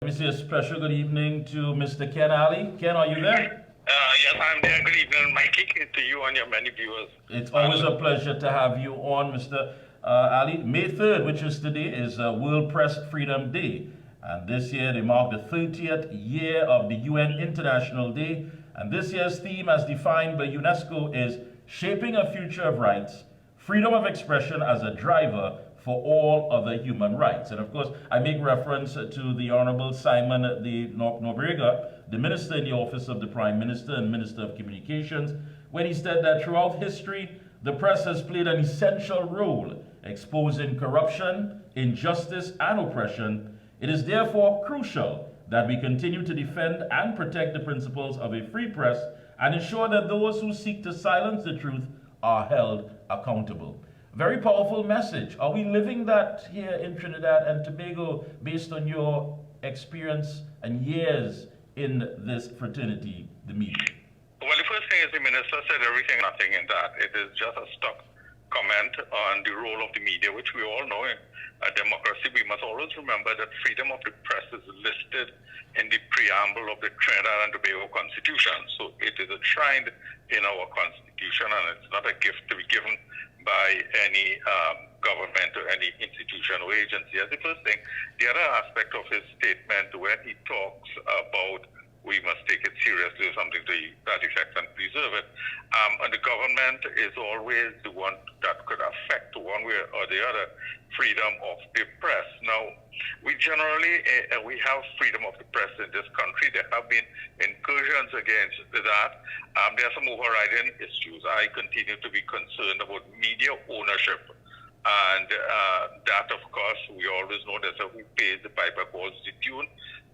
Let me say a special good evening to Mr. Ken Ali. Ken, are you there? Yes, I'm there. Good evening, Mikee, to you and your many viewers. It's always a pleasure to have you on, Mr. Ali. May 3rd, which is today, is World Press Freedom Day. And this year they mark the 30th year of the UN International Day. And this year's theme, as defined by UNESCO, is Shaping a Future of Rights, Freedom of Expression as a Driver for all other human rights. And of course, I make reference to the Honorable Simon de Nobrega, the Minister in the Office of the Prime Minister and Minister of Communications, when he said that throughout history, the press has played an essential role exposing corruption, injustice, and oppression. It is therefore crucial that we continue to defend and protect the principles of a free press and ensure that those who seek to silence the truth are held accountable. Very powerful message. Are we living that here in Trinidad and Tobago based on your experience and years in this fraternity, the media? Well, the first thing is the minister said everything, nothing in that. It is just a stock comment on the role of the media, which we all know in a democracy. We must always remember that freedom of the press is listed in the preamble of the Trinidad and Tobago Constitution. So it is enshrined in our Constitution, and it's not a gift to be given by any government or any institution or agency. As the first thing, the other aspect of his statement, when he talks about we must take it seriously or something to that effect and preserve it, and the government is always the one that could affect one way or the other freedom of the press. Now, we generally, we have freedom of the press in this country. There have been incursions against that. There are some overriding issues. I continue to be concerned about media ownership. And that, of course, we always know that who pays the piper calls the tune.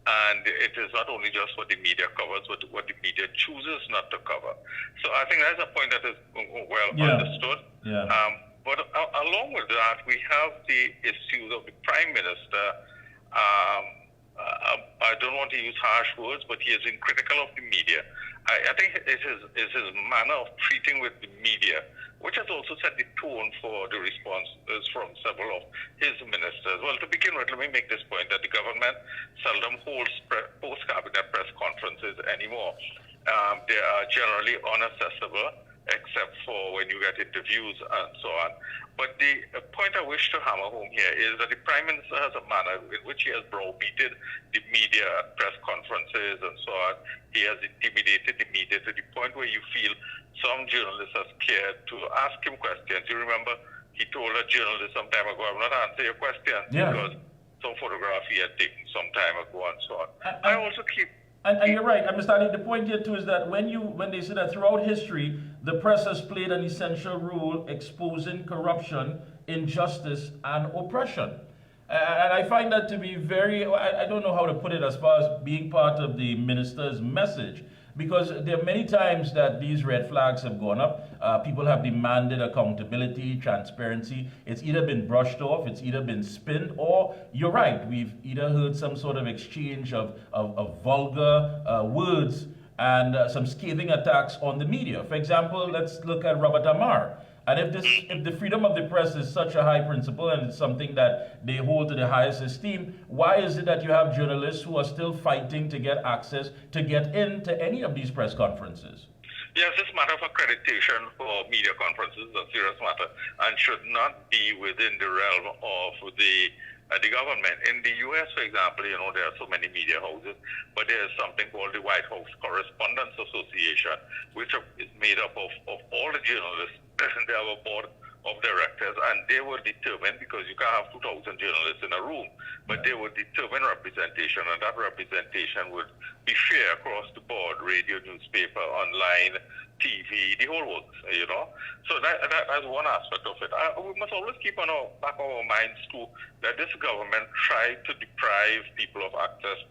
And it is not only just what the media covers, but what the media chooses not to cover. So I think that's a point that is well understood. Yeah. But along with that, we have the issues of the Prime Minister. I don't want to use harsh words, but he is critical of the media. I think it is his manner of treating with the media, which has also set the tone for the responses from several of his ministers. Well, to begin with, let me make this point that the government seldom holds post-cabinet press conferences anymore. They are generally unaccessible, except for when you get interviews and so on. But the point I wish to hammer home here is that the Prime Minister has a manner in which he has browbeaten the media at press conferences and so on. He has intimidated the media to the point where you feel some journalists are scared to ask him questions. You remember he told a journalist some time ago, I'm not answering your questions because some photograph he had taken some time ago and so on. I also keep... And you're right, Mr. Ali, the point here too is that when they say that throughout history, the press has played an essential role exposing corruption, injustice, and oppression. And I find that to be very, I don't know how to put it as far as being part of the minister's message, because there are many times that these red flags have gone up. People have demanded accountability, transparency. It's either been brushed off, it's either been spinned, or you're right, we've either heard some sort of exchange of vulgar words and some scathing attacks on the media. For example, let's look at Robert Amar. And if the freedom of the press is such a high principle and it's something that they hold to the highest esteem, why is it that you have journalists who are still fighting to get access to get into any of these press conferences? Yes, this matter of accreditation for media conferences is a serious matter and should not be within the realm of the government. In the U.S., for example, you know, there are so many media houses, but there is something called the White House Correspondents Association, which is made up of all the journalists. They have a board of directors, and they will determine, because you can't have 2,000 journalists in a room, but they will determine representation, and that representation would be fair across the board: radio, newspaper, online, TV, the whole works, you know. So that's one aspect of it. We must always keep on our back of our minds too that this government tried to deprive people of access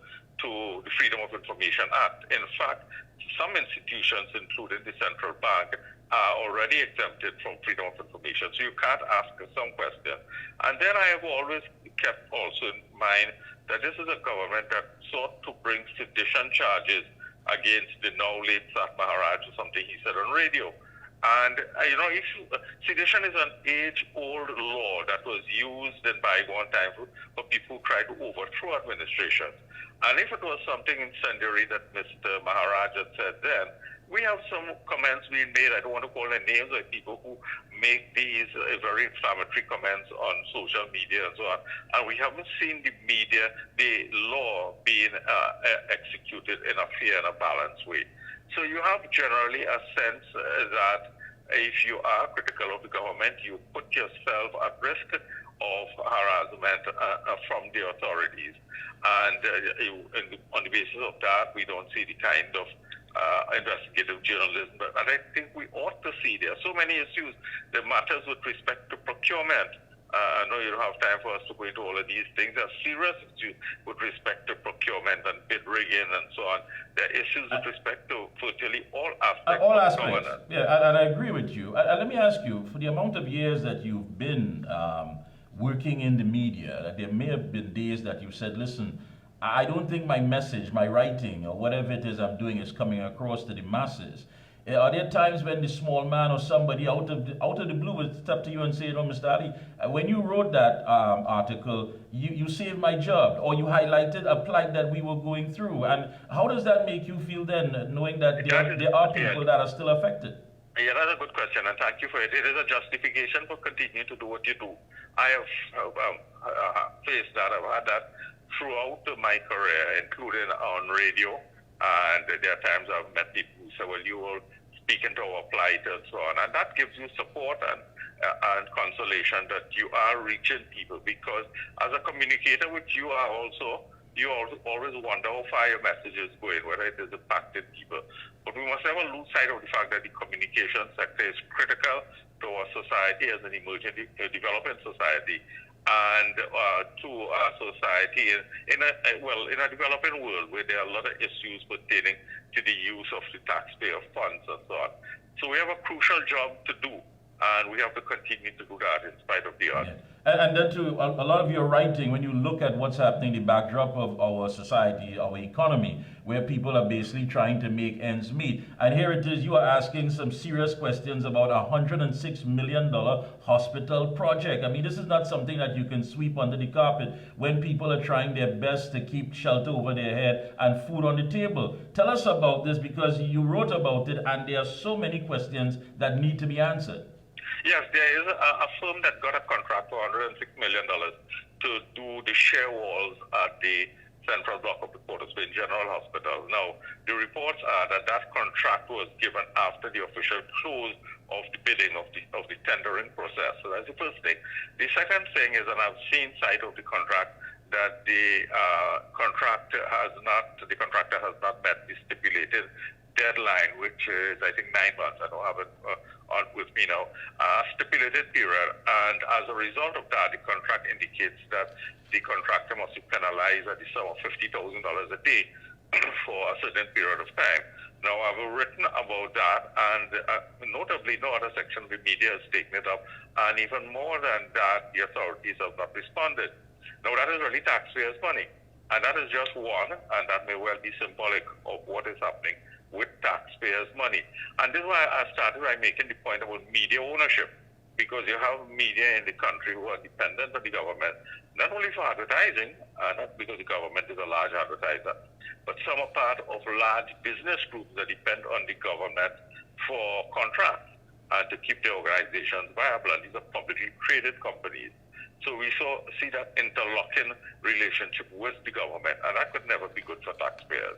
to the Freedom of Information Act. In fact, some institutions, including the central bank, are already exempted from freedom of information, so you can't ask some question. And then I have always kept also in mind that this is a government that sought to bring sedition charges against the now late Sat Maharaj, or something he said on radio. And, if sedition is an age-old law that was used in bygone times for people who try to overthrow administrations. And if it was something incendiary that Mr. Maharaj had said then, we have some comments being made. I don't want to call their names, of people who make these very inflammatory comments on social media and so on. And we haven't seen the law being executed in a fair and a balanced way. So you have generally a sense that if you are critical of the government, you put yourself at risk of harassment from the authorities. And on the basis of that, we don't see the kind of investigative journalism. And I think we ought to see there are so many issues. The matters with respect to procurement. I know you don't have time for us to go into all of these things. There are serious issues with respect to procurement and bid rigging and so on. There are issues with respect to virtually all aspects of governance. Yeah, and I agree with you. Let me ask you, for the amount of years that you've been working in the media, there may have been days that you said, listen, I don't think my message, my writing, or whatever it is I'm doing is coming across to the masses. Are there times when the small man or somebody out of the blue will step to you and say, Mr. Ali, when you wrote that article, you saved my job, or you highlighted a plight that we were going through? And how does that make you feel then, knowing that there are people that are still affected? Yeah, that's a good question, and thank you for it. It is a justification for continuing to do what you do. I have faced that. I've had that throughout my career, including on radio. And there are times I've met people who say, well, you will speak into our plight and so on. And that gives you support and consolation that you are reaching people, because as a communicator, which you are also, you always wonder how far your message is going, whether it is impacting people. But we must never lose sight of the fact that the communication sector is critical to our society as an emerging developing society. And to our society in a developing world where there are a lot of issues pertaining to the use of the taxpayer funds and so on. So we have a crucial job to do, and we have to continue to do that in spite of the odds. Yeah. And then too, a lot of your writing, when you look at what's happening, the backdrop of our society, our economy, where people are basically trying to make ends meet. And here it is, you are asking some serious questions about a $106 million hospital project. I mean, this is not something that you can sweep under the carpet when people are trying their best to keep shelter over their head and food on the table. Tell us about this, because you wrote about it and there are so many questions that need to be answered. Yes, there is a firm that got a contract for $106 million to do the shear walls at the central block of the Port of Spain General Hospital. Now, the reports are that that contract was given after the official close of the bidding of the tendering process. So that's the first thing. The second thing is, and I've seen side of the contract, that the contractor has not met the stipulated deadline, which is, I think, 9 months. I don't have it on with me now. Stipulated period, and as a result of that, the contract indicates that the contractor must be penalized at the sum of $50,000 a day for a certain period of time. Now, I've written about that, and notably, no other section of the media has taken it up, and even more than that, the authorities have not responded. Now, that is really taxpayers' money, and that is just one, and that may well be symbolic of what is happening with taxpayers' money. And this is why I started by making the point about media ownership, because you have media in the country who are dependent on the government, not only for advertising, not because the government is a large advertiser, but some are part of large business groups that depend on the government for contracts to keep their organizations viable. And these are publicly traded companies. So we see that interlocking relationship with the government, and that could never be good for taxpayers.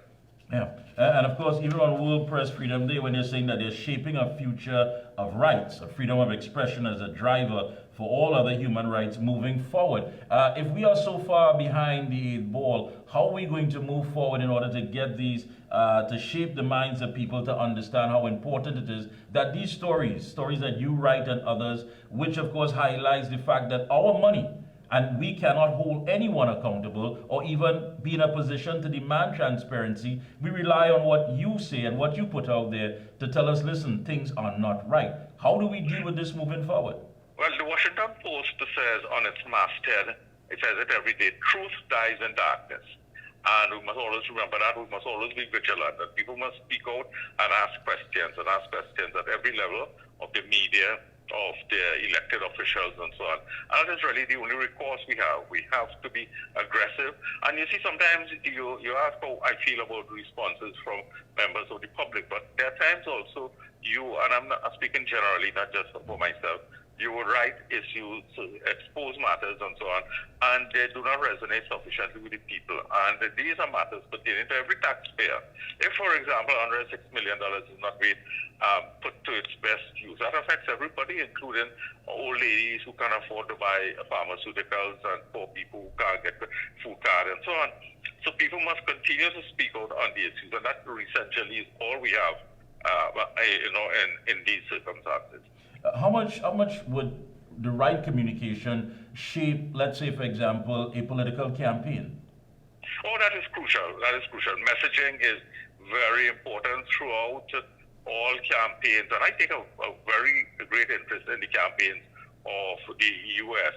Yeah, and of course, even on World Press Freedom Day, when they're saying that they're shaping a future of rights, of freedom of expression as a driver for all other human rights moving forward. If we are so far behind the 8 ball, how are we going to move forward in order to get these, to shape the minds of people to understand how important it is that these stories that you write and others, which of course highlights the fact that our money, and we cannot hold anyone accountable or even be in a position to demand transparency. We rely on what you say and what you put out there to tell us, listen, things are not right. How do we deal with this moving forward? Well, the Washington Post says on its masthead, it says it every day, truth dies in darkness. And we must always remember that. We must always be vigilant, that people must speak out and ask questions at every level of the media, of the elected officials and so on. And that is really the only recourse we have. We have to be aggressive. And you see, sometimes you ask how I feel about responses from members of the public, but there are times also and I'm speaking generally, not just for myself, you will write issues, expose matters and so on, and they do not resonate sufficiently with the people. And these are matters pertaining to every taxpayer. If, for example, $106 million is not being put to its best use, that affects everybody, including old ladies who can't afford to buy pharmaceuticals and poor people who can't get the food card and so on. So people must continue to speak out on the issues, and that essentially is all we have, in these circumstances. How much would the right communication shape, let's say, for example, a political campaign? Oh, that is crucial. That is crucial. Messaging is very important throughout all campaigns, and I take a very great interest in the campaigns of the U.S.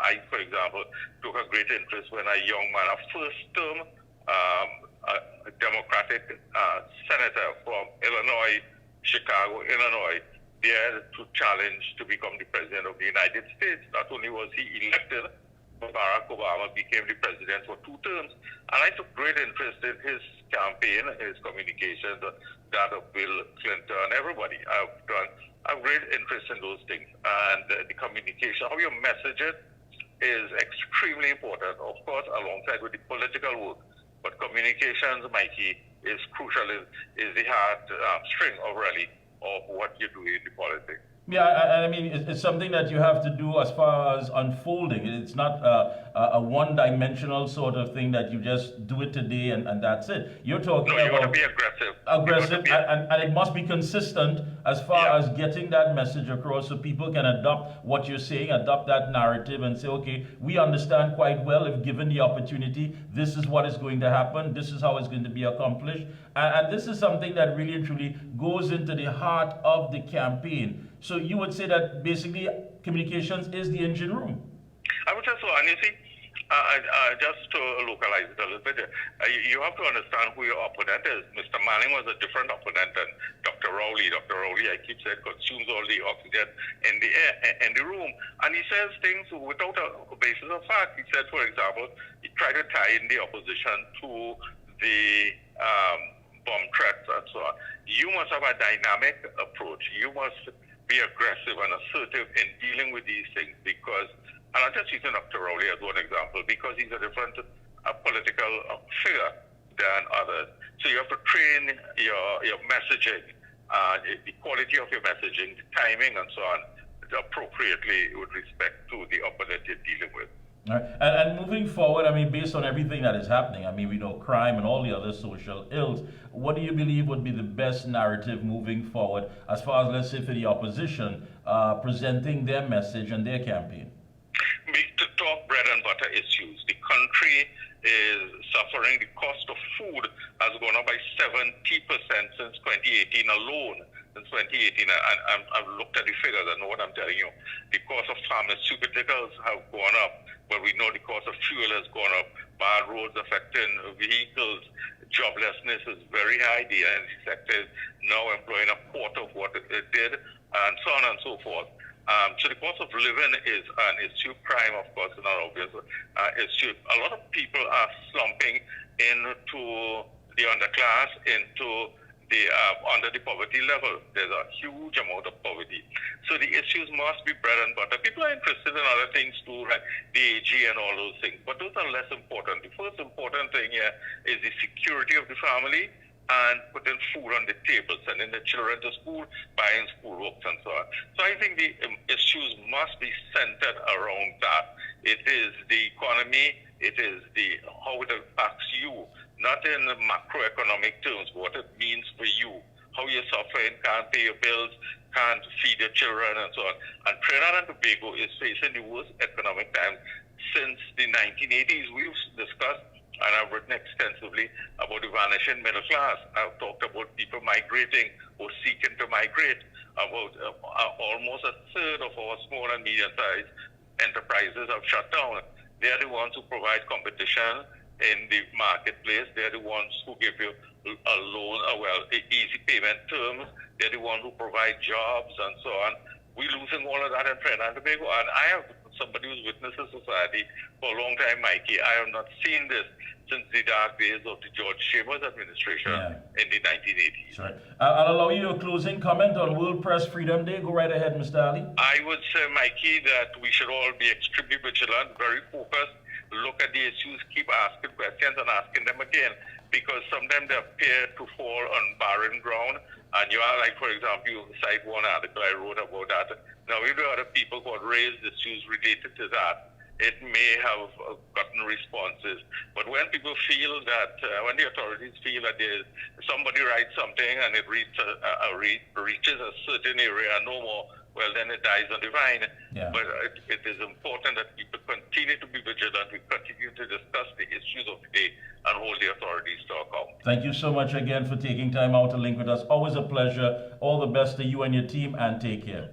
I, for example, took a great interest when a young man, a first-term a Democratic senator from Illinois, Chicago, Illinois, dared to challenge to become the president of the United States. Not only was he elected, but Barack Obama became the president for 2 terms. And I took great interest in his campaign, his communications, that of Bill Clinton, everybody. I've great interest in those things. And the communication, how you message it, is extremely important, of course, alongside with the political work. But communications, Mikey, is crucial, is the string of really of what you do in the politics. Yeah, I mean, it's something that you have to do as far as unfolding. It's not a one-dimensional sort of thing that you just do it today and that's it. You're talking you about want to be aggressive. And it must be consistent as far as getting that message across, so people can adopt what you're saying, adopt that narrative, and say, okay, we understand quite well, if given the opportunity, this is what is going to happen, this is how it's going to be accomplished, and this is something that really and truly goes into the heart of the campaign. So you would say that basically communications is the engine room? I would say so. And you see, just to localize it a little bit, you have to understand who your opponent is. Mr. Manning was a different opponent than Dr. Rowley. Dr. Rowley, I keep saying, consumes all the oxygen in the air, in the room. And he says things without a basis of fact. He said, for example, he tried to tie in the opposition to the bomb threats and so on. You must have a dynamic approach. You must be aggressive and assertive in dealing with these things, because, and I'll just use Dr. Rowley as one example, because he's a different political figure than others. So you have to train your messaging, the quality of your messaging, the timing and so on, appropriately with respect to the opponent you're dealing with. All right. And moving forward, I mean, based on everything that is happening, I mean, we know crime and all the other social ills, what do you believe would be the best narrative moving forward as far as, let's say, for the opposition, presenting their message and their campaign? To talk bread and butter issues. The country is suffering. The cost of food has gone up by 70% since 2018 alone. Since 2018, I've looked at the figures. I know what I'm telling you. The cost of pharmaceuticals have gone up, but we know the cost of fuel has gone up. Bad roads affecting vehicles. Joblessness is very high. The energy sector is now employing a quarter of what it did, and so on and so forth. So the cost of living is an issue. Crime, of course, is not obvious issue. A lot of people are slumping into the underclass, into the under the poverty level. There's a huge amount of poverty. So the issues must be bread and butter. People are interested in other things too, like the AG and all those things, but those are less important. The first important thing here is the security of the family and putting food on the table, sending the children to school, buying school books and so on. So I think the issues must be centered around that. It is the economy, it is the how it impacts you, not in macroeconomic terms, what it means for you, how you're suffering, can't pay your bills, can't feed your children and so on. And Trinidad and Tobago is facing the worst economic times since the 1980s. We've discussed, and I've written extensively about the vanishing middle class. I've talked about people migrating or seeking to migrate, about almost a third of our small and medium-sized enterprises have shut down. They're the ones who provide competition in the marketplace. They're the ones who give you a loan, easy payment terms. They're the ones who provide jobs and so on. We're losing all of that in Trinidad and Tobago. And I have somebody who's witnessed the society for a long time, Mikey. I have not seen this since the dark days of the George Chambers administration in the 1980s. Right. I'll allow you a closing comment on World Press Freedom Day. Go right ahead, Mr. Ali. I would say, Mikey, that we should all be extremely vigilant, very focused, look at the issues, keep asking questions and asking them again, because sometimes they appear to fall on barren ground. And you are, like, for example, you cite one article I wrote about that. Now, if there are other people who have raised issues related to that, it may have gotten responses. But when people feel that, when the authorities feel that somebody writes something and it reaches a certain area and no more, well, then it dies on the vine. Yeah. But it is important that people continue to be vigilant. We continue to discuss the issues of the day and hold the authorities to account. Thank you so much again for taking time out to link with us. Always a pleasure. All the best to you and your team, and take care.